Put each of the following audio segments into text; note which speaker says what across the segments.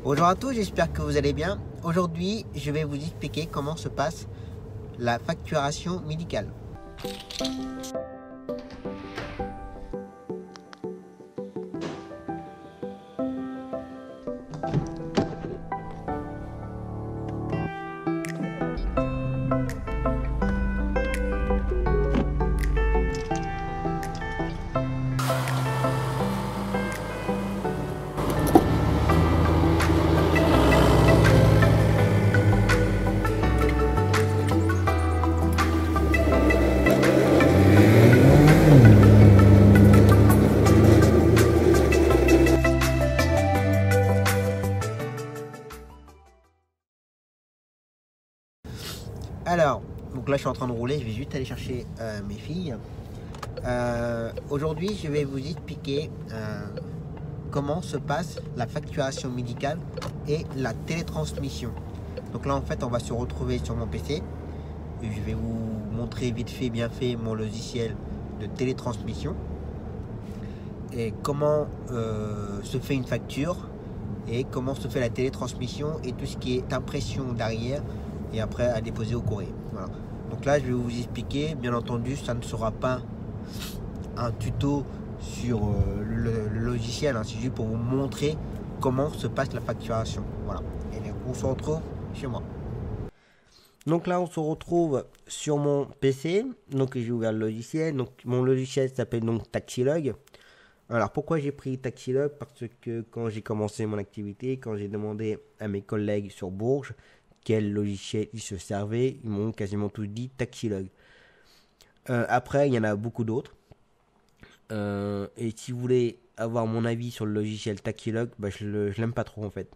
Speaker 1: Bonjour à tous, j'espère que vous allez bien. Aujourd'hui, je vais vous expliquer comment se passe la facturation médicale. Alors, donc là je suis en train de rouler, je vais juste aller chercher mes filles. Aujourd'hui, je vais vous expliquer comment se passe la facturation médicale et la télétransmission. Donc là en fait on va se retrouver sur mon PC. Et je vais vous montrer vite fait, bien fait, mon logiciel de télétransmission. Et comment se fait une facture et comment se fait la télétransmission et tout ce qui est impression derrière et après à déposer au courrier. Voilà. Donc là je vais vous expliquer, bien entendu ça ne sera pas un tuto sur le logiciel, hein, c'est juste pour vous montrer comment se passe la facturation. Voilà. Et on se retrouve chez moi. Donc là on se retrouve sur mon PC, donc j'ai ouvert le logiciel, donc mon logiciel s'appelle donc Taxilog. Alors pourquoi j'ai pris Taxilog? Parce que quand j'ai commencé mon activité, quand j'ai demandé à mes collègues sur Bourges quel logiciel ils se servaient, ils m'ont quasiment tous dit Taxilog. Après il y en a beaucoup d'autres. Et si vous voulez avoir mon avis sur le logiciel Taxilog, bah, je l'aime pas trop en fait.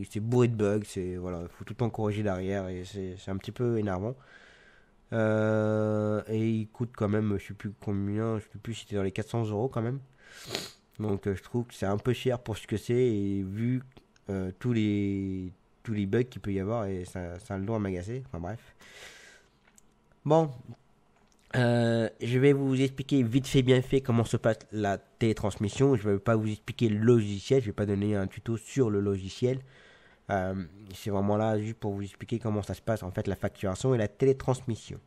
Speaker 1: C'est bourré de bugs, voilà, faut tout le temps corriger derrière et c'est un petit peu énervant. Et il coûte quand même, je sais plus combien, je sais plus si c'était dans les 400 euros quand même. Donc je trouve que c'est un peu cher pour ce que c'est et vu tous les bugs qu'il peut y avoir et ça a le droit à m'agacer. Enfin bref. Bon, je vais vous expliquer vite fait bien fait comment se passe la télétransmission. Je ne vais pas vous expliquer le logiciel, je ne vais pas donner un tuto sur le logiciel. C'est vraiment là juste pour vous expliquer comment ça se passe en fait la facturation et la télétransmission.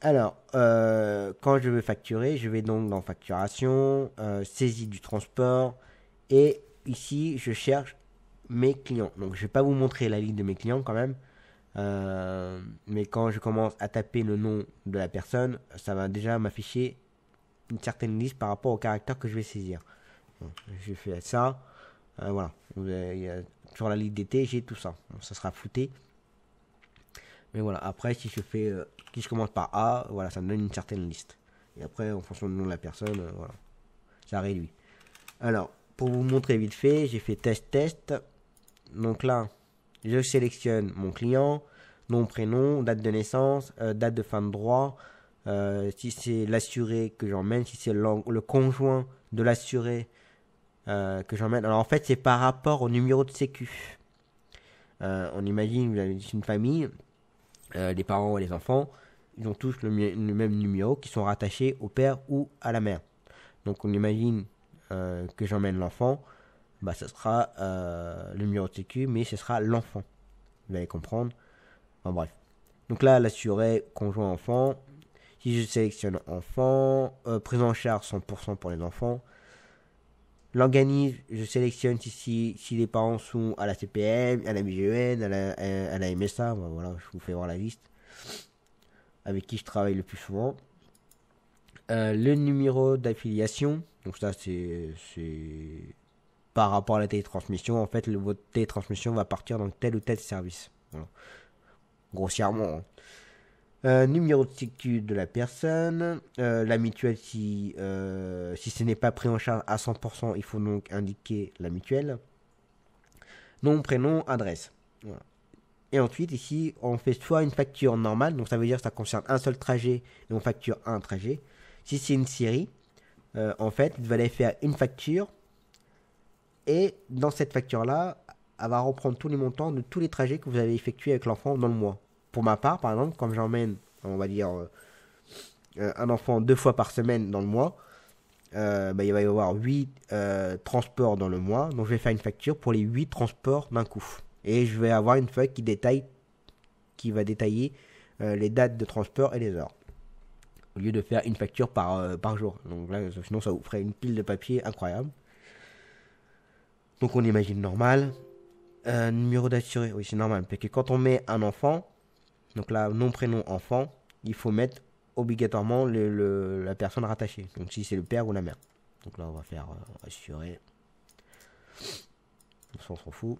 Speaker 1: Alors, quand je veux facturer, je vais donc dans facturation, saisie du transport et ici je cherche mes clients. Donc je ne vais pas vous montrer la liste de mes clients quand même. Mais quand je commence à taper le nom de la personne, ça va déjà m'afficher une certaine liste par rapport au caractère que je vais saisir. Donc, je fais ça. Voilà. Sur la liste d'été, j'ai tout ça. Donc, ça sera flouté. Mais voilà. Après, si je commence par A, voilà, ça me donne une certaine liste. Et après, en fonction du nom de la personne, voilà, ça réduit. Alors, pour vous montrer vite fait, j'ai fait test. Donc là, je sélectionne mon client, nom, prénom, date de naissance, date de fin de droit, si c'est l'assuré que j'emmène, si c'est le conjoint de l'assuré que j'emmène. Alors en fait, c'est par rapport au numéro de sécu. On imagine, vous avez une famille, les parents et les enfants, ils ont tous le même numéro qui sont rattachés au père ou à la mère. Donc on imagine que j'emmène l'enfant, bah, ce sera le numéro de sécu, mais ce sera l'enfant. Vous allez comprendre. Enfin bref. Donc là, l'assuré, conjoint enfant. Si je sélectionne enfant, prise en charge 100% pour les enfants. L'organisme, je sélectionne si les parents sont à la CPM, à la MIGEN, à la MSA. Voilà, je vous fais voir la liste. Avec qui je travaille le plus souvent. Le numéro d'affiliation. Donc ça, c'est par rapport à la télétransmission. En fait, votre télétransmission va partir dans tel ou tel service. Voilà. Grossièrement. Numéro de sécu de la personne. La mutuelle, si ce n'est pas pris en charge à 100%, il faut donc indiquer la mutuelle. Nom, prénom, adresse. Voilà. Et ensuite, ici, on fait soit une facture normale, donc ça veut dire que ça concerne un seul trajet et on facture un trajet. Si c'est une série, en fait, vous allez faire une facture et dans cette facture-là, elle va reprendre tous les montants de tous les trajets que vous avez effectués avec l'enfant dans le mois. Pour ma part, par exemple, comme j'emmène, on va dire, un enfant 2 fois par semaine dans le mois, il va y avoir 8 transports dans le mois. Donc je vais faire une facture pour les 8 transports d'un coup. Et je vais avoir une feuille qui va détailler les dates de transport et les heures. Au lieu de faire une facture par jour. Donc là, sinon ça vous ferait une pile de papier incroyable. Donc on imagine normal. Numéro d'assuré, oui c'est normal. Parce que quand on met un enfant, donc là, nom, prénom, enfant, il faut mettre obligatoirement la personne rattachée. Donc si c'est le père ou la mère. Donc là, on va faire assurer. On s'en fout.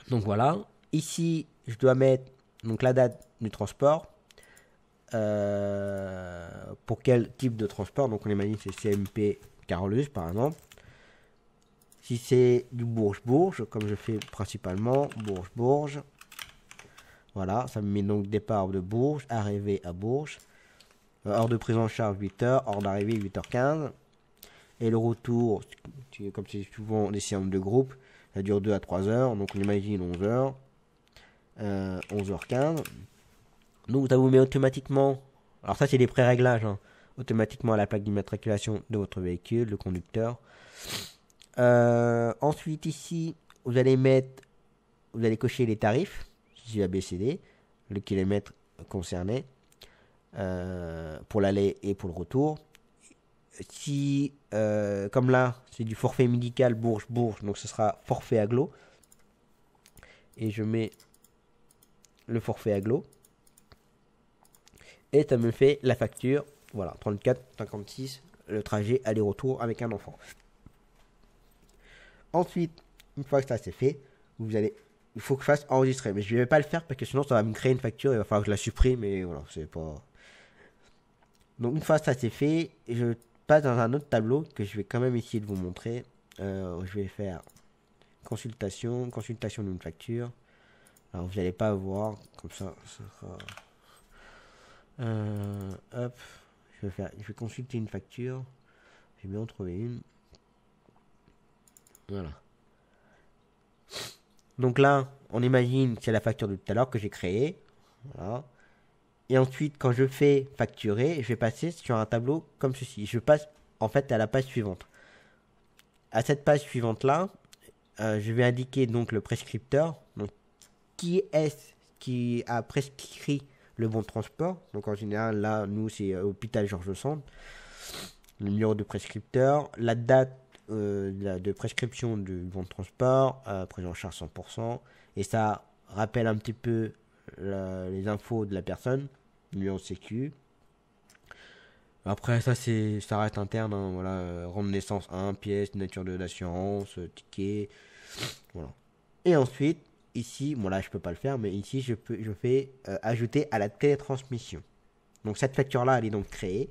Speaker 1: Donc voilà. Ici, je dois mettre donc la date du transport. Pour quel type de transport. Donc on imagine c'est CMP Carolus par exemple. Si c'est du Bourges-Bourges, comme je fais principalement, Bourges-Bourges. Voilà, ça me met donc départ de Bourges, arrivée à Bourges. Heure de prise en charge 8h, heure d'arrivée 8h15. Et le retour, comme c'est souvent des séances de groupe, ça dure 2 à 3 heures. Donc on imagine 11h. 11h15. Donc ça vous met automatiquement, alors ça c'est des pré-réglages, hein, automatiquement à la plaque d'immatriculation de votre véhicule, le conducteur. Ensuite ici, vous allez cocher les tarifs, si ABCD, le kilomètre concerné, pour l'aller et pour le retour. Si, comme là, c'est du forfait médical Bourges-Bourges, donc ce sera forfait agglo. Et je mets le forfait agglo. Et ça me fait la facture, voilà, 34,56, le trajet aller-retour avec un enfant. Ensuite, une fois que ça c'est fait, il faut que je fasse enregistrer. Mais je ne vais pas le faire parce que sinon ça va me créer une facture, il va falloir que je la supprime et voilà, c'est pas... Donc une fois que ça c'est fait, je passe dans un autre tableau que je vais quand même essayer de vous montrer. Je vais faire consultation d'une facture. Alors vous n'allez pas voir, comme ça, ça sera... hop, je vais consulter une facture. Je vais bien en trouver une. Voilà. Donc là, on imagine c'est la facture de tout à l'heure que j'ai créée. Voilà. Et ensuite, quand je fais facturer, je vais passer sur un tableau comme ceci. Je passe en fait à la page suivante. À cette page suivante là, je vais indiquer donc le prescripteur. Donc, qui est-ce qui a prescrit le bon de transport? Donc en général, là, nous, c'est hôpital Georges Sand. Le numéro de prescripteur, la date de prescription du bon de transport, prise en charge 100%. Et ça rappelle un petit peu les infos de la personne, numéro de sécu. Après, ça reste interne. Hein, voilà, rendre naissance 1, pièce, nature de l'assurance, ticket. Voilà. Et ensuite, ici, bon là je peux pas le faire, mais ici je fais ajouter à la télétransmission. Donc cette facture là elle est donc créée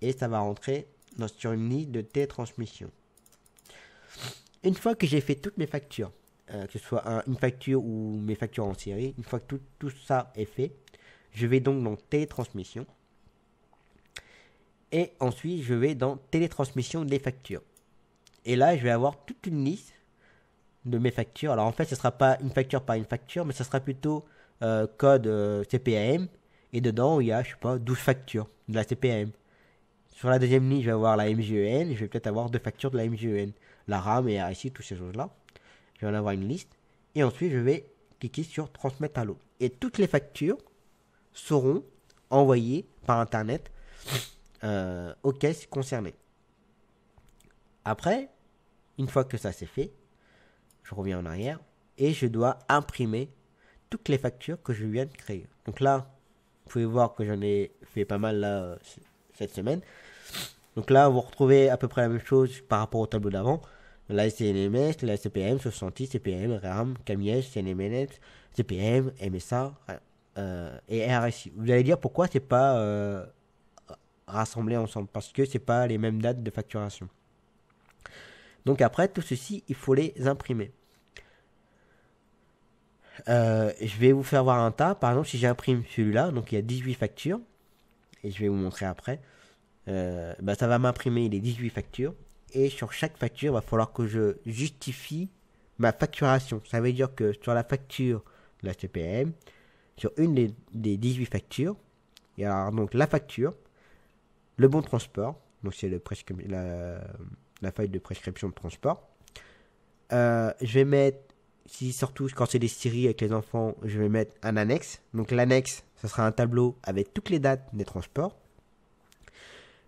Speaker 1: et ça va rentrer sur une liste de télétransmission. Une fois que j'ai fait toutes mes factures, que ce soit une facture ou mes factures en série, une fois que tout ça est fait, je vais donc dans télétransmission et ensuite je vais dans télétransmission des factures. Et là je vais avoir toute une liste de mes factures. Alors en fait, ce sera pas une facture par une facture, mais ce sera plutôt code CPAM. Et dedans, il y a, je sais pas, 12 factures de la CPAM. Sur la deuxième ligne, je vais avoir la MGEN. Et je vais peut-être avoir 2 factures de la MGEN. La RAM et RSI, toutes ces choses-là. Je vais en avoir une liste. Et ensuite, je vais cliquer sur transmettre à l'autre. Et toutes les factures seront envoyées par Internet aux caisses concernées. Après, une fois que ça c'est fait, je reviens en arrière et je dois imprimer toutes les factures que je viens de créer. Donc là, vous pouvez voir que j'en ai fait pas mal là, cette semaine. Donc là, vous retrouvez à peu près la même chose par rapport au tableau d'avant. La CNMS, la CPM, 66, CPM, RAM, CAMIES, CNMNet, CPM, MSA et RSI. Vous allez dire pourquoi c'est pas rassemblé ensemble. Parce que c'est pas les mêmes dates de facturation. Donc après, tout ceci, il faut les imprimer. Je vais vous faire voir un tas. Par exemple, si j'imprime celui-là, donc il y a 18 factures, et je vais vous montrer après, ça va m'imprimer les 18 factures, et sur chaque facture, il va falloir que je justifie ma facturation. Ça veut dire que sur la facture de la CPM, sur une des 18 factures, il y a donc la facture, le bon de transport, Donc c'est la feuille de prescription de transport. Je vais mettre, si surtout quand c'est des séries avec les enfants, je vais mettre un annexe. Donc l'annexe, ça sera un tableau avec toutes les dates des transports.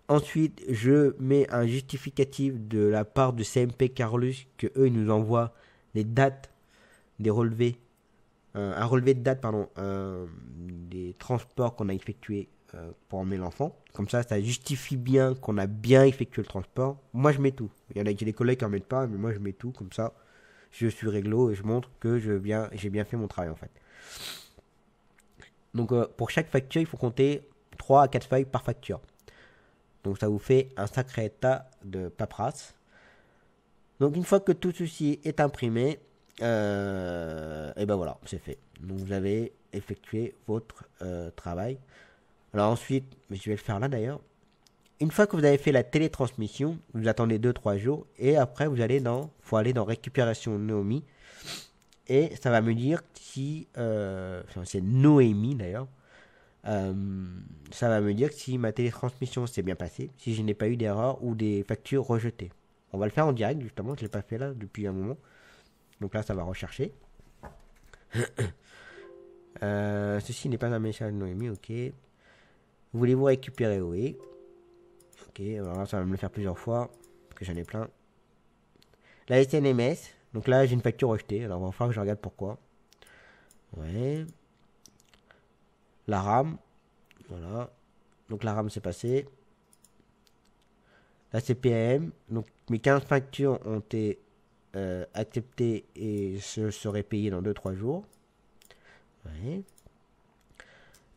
Speaker 1: Ensuite, je mets un justificatif de la part de CMP Carolus que eux ils nous envoient les dates des relevés, un relevé de date des transports qu'on a effectués pour emmener l'enfant. Comme ça justifie bien qu'on a bien effectué le transport. Moi, je mets tout. Il y en a qui des collègues qui en mettent pas, mais moi, je mets tout. Comme ça, je suis réglo et je montre que j'ai bien fait mon travail, en fait. Donc, pour chaque facture, il faut compter 3 à 4 feuilles par facture. Donc, ça vous fait un sacré tas de paperasse. Donc, une fois que tout ceci est imprimé, et ben voilà, c'est fait. Donc, vous avez effectué votre travail. Alors ensuite, je vais le faire là d'ailleurs. Une fois que vous avez fait la télétransmission, vous attendez 2-3 jours et après vous allez faut aller dans récupération Noémie et ça va me dire si, c'est Noémie d'ailleurs, ça va me dire si ma télétransmission s'est bien passée, si je n'ai pas eu d'erreur ou des factures rejetées. On va le faire en direct justement, je ne l'ai pas fait là depuis un moment. Donc là ça va rechercher. Ceci n'est pas un message Noémie, ok. Voulez-vous récupérer? Oui. Ok, alors là, ça va me le faire plusieurs fois, parce que j'en ai plein. La SNMS, donc là, j'ai une facture rejetée, alors il va falloir que je regarde pourquoi. Ouais. La RAM, voilà. Donc la RAM, c'est passé. La CPAM, donc mes 15 factures ont été acceptées et je serai payé dans 2-3 jours. Ouais.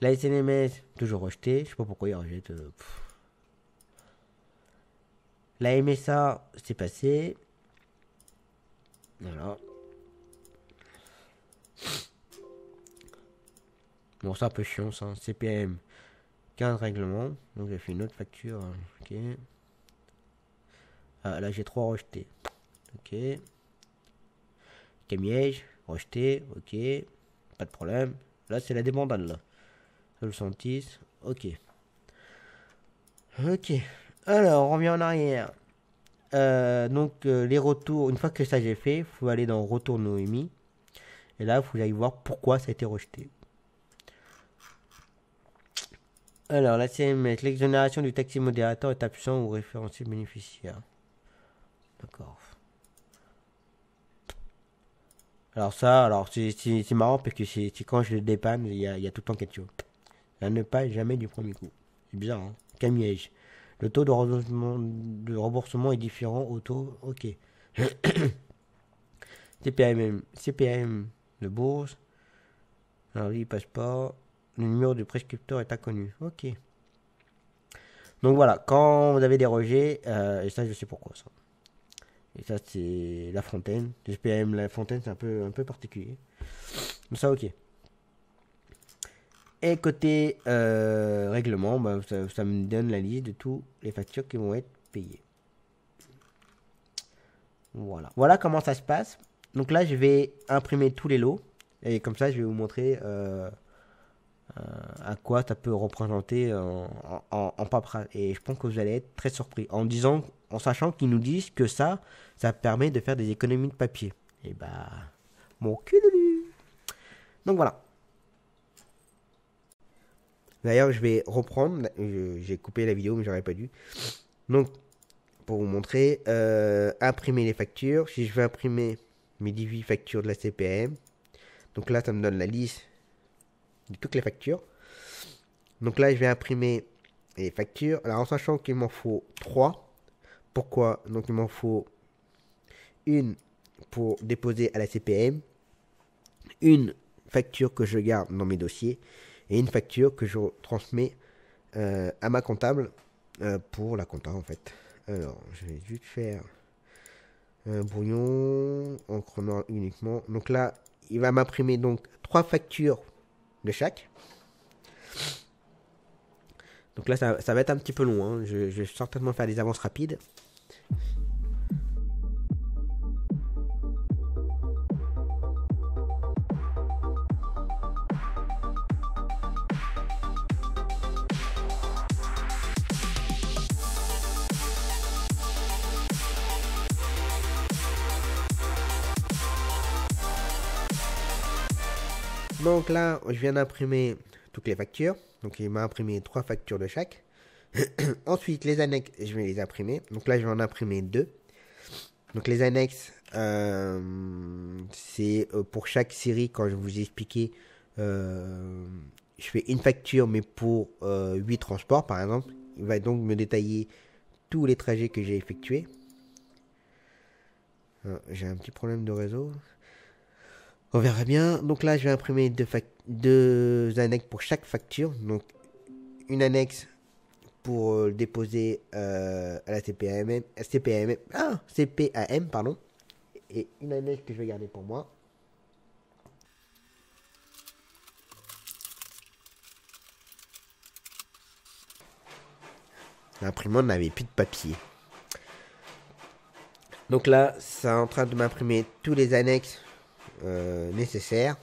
Speaker 1: La SNMS, toujours rejetée. Je sais pas pourquoi il rejette. La MSA, c'est passé. Voilà. Bon, c'est un peu chiant ça. CPM, 15 règlements. Donc j'ai fait une autre facture. Ok. Ah, là j'ai 3 rejetés. Ok. Camiège, rejeté. Ok. Pas de problème. Là c'est la débandade là. Le 110. Ok. Ok. Alors, on revient en arrière. Les retours, une fois que ça j'ai fait, il faut aller dans Retour Noémie. Et là, il faut aller voir pourquoi ça a été rejeté. Alors, la CMS, l'exonération du taxi modérateur est absent ou référentiel bénéficiaire. D'accord. Alors c'est marrant parce que c'est quand je le dépanne, il y a tout le temps quelque chose. Ça ne passe jamais du premier coup. C'est bizarre, hein. Camiège. Le taux de remboursement est différent au taux. Ok. CPAM de bourse. Alors lui, il passe pas. Le numéro du prescripteur est inconnu. Ok. Donc voilà, quand vous avez des rejets, et ça je sais pourquoi ça. Et ça c'est La Fontaine. Le CPAM La Fontaine c'est un peu particulier. Donc ça ok. Et côté règlement, bah, ça me donne la liste de toutes les factures qui vont être payées. Voilà. Voilà comment ça se passe. Donc là, je vais imprimer tous les lots. Et comme ça, je vais vous montrer à quoi ça peut représenter en paperasse. Et je pense que vous allez être très surpris. En sachant qu'ils nous disent que ça permet de faire des économies de papier. Et bah, mon cul. Donc voilà. D'ailleurs, je vais reprendre. J'ai coupé la vidéo, mais j'aurais pas dû. Donc, pour vous montrer, imprimer les factures. Si je veux imprimer mes 18 factures de la CPM, donc là, ça me donne la liste de toutes les factures. Donc là, je vais imprimer les factures. Alors, en sachant qu'il m'en faut 3. Pourquoi? Donc, il m'en faut une pour déposer à la CPM, une facture que je garde dans mes dossiers et une facture que je transmets à ma comptable pour la compta en fait. Alors, je vais juste faire un brouillon en prenant uniquement. Donc là, il va m'imprimer donc 3 factures de chaque. Donc là, ça va être un petit peu long. Hein. Je vais certainement faire des avances rapides. Donc là, je viens d'imprimer toutes les factures. Donc il m'a imprimé 3 factures de chaque. Ensuite, les annexes, je vais les imprimer. Donc là, je vais en imprimer 2. Donc les annexes, c'est pour chaque série, quand je vous ai expliqué, je fais une facture, mais pour 8 transports, par exemple. Il va donc me détailler tous les trajets que j'ai effectués. J'ai un petit problème de réseau. On verra bien. Donc là, je vais imprimer deux annexes pour chaque facture. Donc une annexe pour le déposer à la CPAM, pardon. Et une annexe que je vais garder pour moi. L'imprimante n'avait plus de papier. Donc là, c'est en train de m'imprimer tous les annexes nécessaires.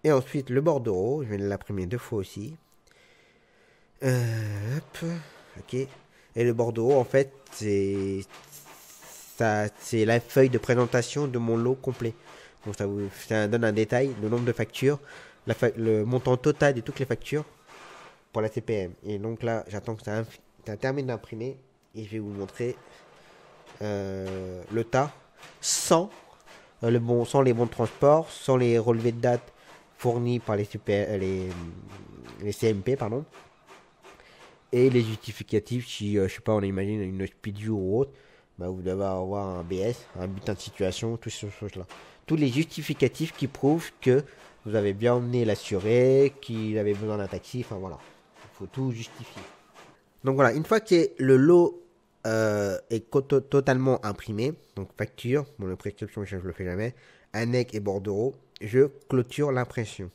Speaker 1: Et ensuite, le bordereau, je vais l'imprimer 2 fois aussi. Hop, ok. Et le bordereau, en fait, c'est la feuille de présentation de mon lot complet. Donc ça donne un détail, le nombre de factures, le montant total de toutes les factures pour la CPM. Et donc là, j'attends que ça termine d'imprimer et je vais vous montrer le tas sans sans les bons de transport, sans les relevés de date fournis par les CMP, pardon, et les justificatifs. Si je sais pas, on imagine une speed view ou autre, bah, vous devez avoir un BS, un bulletin de situation, toutes ces choses-là. Tous les justificatifs qui prouvent que vous avez bien emmené l'assuré, qu'il avait besoin d'un taxi, enfin voilà, il faut tout justifier. Donc voilà, une fois que le lot est totalement imprimé, donc facture, bon, la prescription je le fais jamais, annexe et bordereau, je clôture l'impression.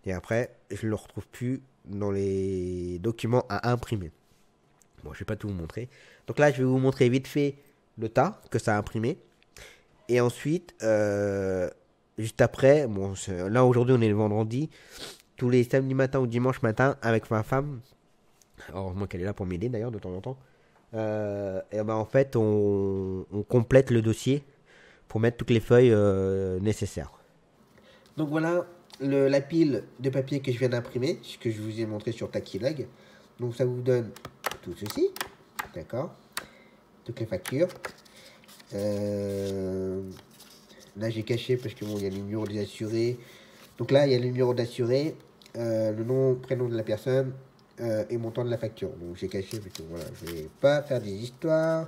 Speaker 1: Et après, je ne le retrouve plus dans les documents à imprimer. Bon, je vais pas tout vous montrer. Donc là, je vais vous montrer vite fait le tas que ça a imprimé. Et ensuite, juste après, bon, là aujourd'hui on est le vendredi, tous les samedis matin ou dimanche matin avec ma femme, heureusement qu'elle est là pour m'aider d'ailleurs de temps en temps, et ben en fait on complète le dossier pour mettre toutes les feuilles nécessaires. Donc voilà la pile de papier que je viens d'imprimer, ce que je vous ai montré sur Tactilog. Donc ça vous donne tout ceci, d'accord, toutes les factures. Là j'ai caché parce que bon, il y a le numéro des assurés. Donc là il y a le numéro d'assuré, le nom, prénom de la personne et montant de la facture. Donc j'ai caché parce que voilà, je vais pas faire des histoires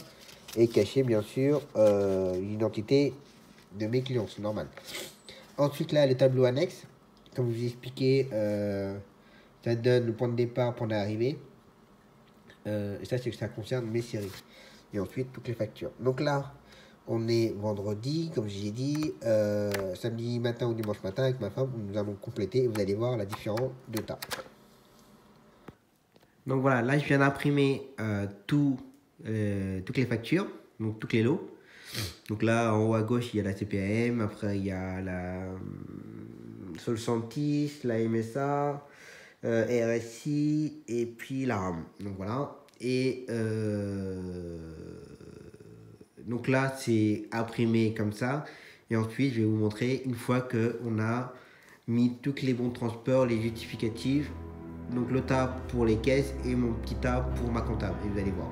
Speaker 1: et cacher bien sûr l'identité de mes clients, c'est normal. Ensuite là les tableaux annexes, comme je vous ai expliqué, ça donne le point de départ, point d'arrivée. Et ça c'est que ça concerne mes séries. Et ensuite toutes les factures. Donc là on est vendredi, comme j'ai dit, samedi matin ou dimanche matin avec ma femme, nous allons compléter et vous allez voir la différence de tas. Donc voilà, là je viens d'imprimer toutes les factures, donc tous les lots. Donc là en haut à gauche il y a la CPAM, après il y a la Solsantis, la MSA, RSI et puis la RAM. Donc voilà. Et donc là, c'est imprimé comme ça. Et ensuite, je vais vous montrer une fois qu'on a mis tous les bons de transport, les justificatifs. Donc le tas pour les caisses et mon petit tas pour ma comptable. Et vous allez voir.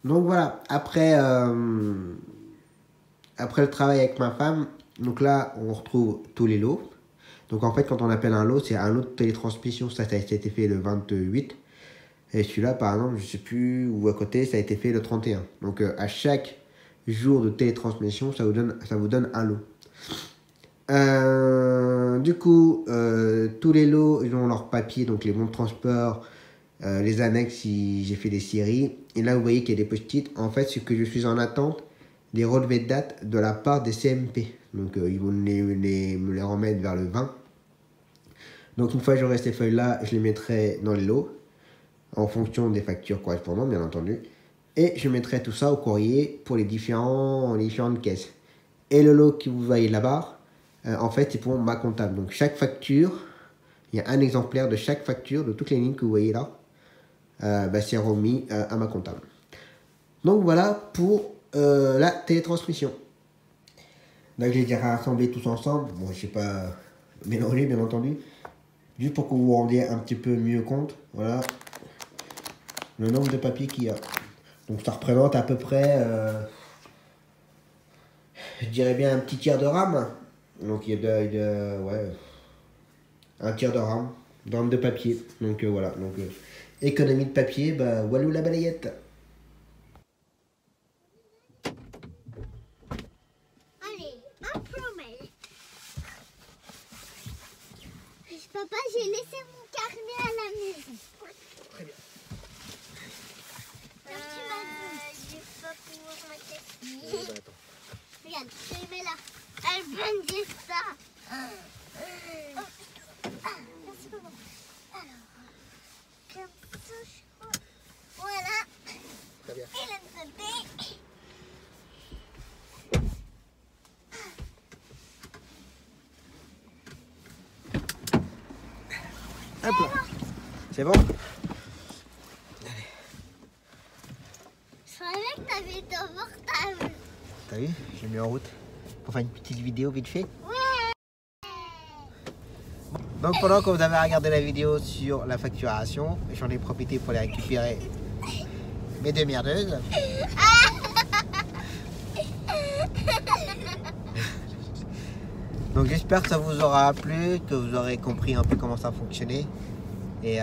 Speaker 1: Donc voilà, après le travail avec ma femme, donc là, on retrouve tous les lots. Donc en fait, quand on appelle un lot, c'est un lot de télétransmission. Ça a été fait le 28. Et celui-là, par exemple, je sais plus où à côté, ça a été fait le 31. Donc à chaque jour de télétransmission, ça vous donne un lot. Du coup, tous les lots, ils ont leur papier, donc les bons de transport, les annexes si j'ai fait des séries. Et là, vous voyez qu'il y a des post-it. En fait, c'est que je suis en attente des relevés de date de la part des CMP. Donc, ils vont me les remettre vers le 20. Donc, une fois que j'aurai ces feuilles-là, je les mettrai dans les lots, en fonction des factures correspondantes, bien entendu. Et je mettrai tout ça au courrier pour les différentes caisses. Et le lot que vous voyez là-bas, en fait, c'est pour ma comptable. Donc, chaque facture, il y a un exemplaire de chaque facture, de toutes les lignes que vous voyez là. C'est remis à ma comptable. Donc, voilà pour la télétransmission. Donc, je les ai rassemblés tous ensemble. Bon, je sais pas mélanger, bien entendu. Juste pour que vous vous rendiez un petit peu mieux compte. Voilà le nombre de papiers qu'il y a. Donc, ça représente à peu près, je dirais bien un petit tiers de RAM. Donc, il y a ouais, un tiers de RAM de papier. Donc, voilà. Donc, économie de papier, walou la balayette.
Speaker 2: Allez, un promet. Papa, j'ai laissé mon carnet à la maison.
Speaker 1: Très bien.
Speaker 2: Je vais pas pouvoir mettre
Speaker 1: Bon, attends.
Speaker 2: Regarde, je les mets là. Elle peut me dire ça. Merci maman. Alors, comme ça, je crois. Voilà.
Speaker 1: Très bien.
Speaker 2: Et l'autre côté.
Speaker 1: Hop là. C'est bon?
Speaker 2: Je savais que t'avais ton portable.
Speaker 1: T'as vu? J'ai mis en route pour faire une petite vidéo vite fait.
Speaker 2: Ouais.
Speaker 1: Donc pendant que vous avez regardé la vidéo sur la facturation, j'en ai profité pour aller récupérer mes deux merdeuses. Donc j'espère que ça vous aura plu, que vous aurez compris un peu comment ça fonctionnait. Et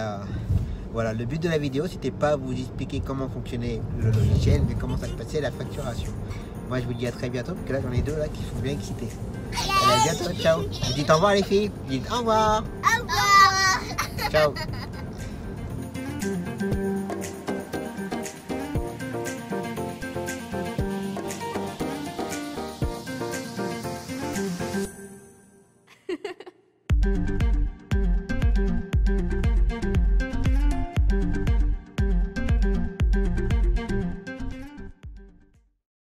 Speaker 1: voilà, le but de la vidéo, c'était pas vous expliquer comment fonctionnait le logiciel, mais comment ça se passait la facturation. Moi je vous dis à très bientôt, parce que là j'en ai deux là qui sont bien excités. Allez, à bientôt, ciao. Vous dites au revoir les filles, vous dites au revoir.
Speaker 2: Au revoir.
Speaker 1: Ciao.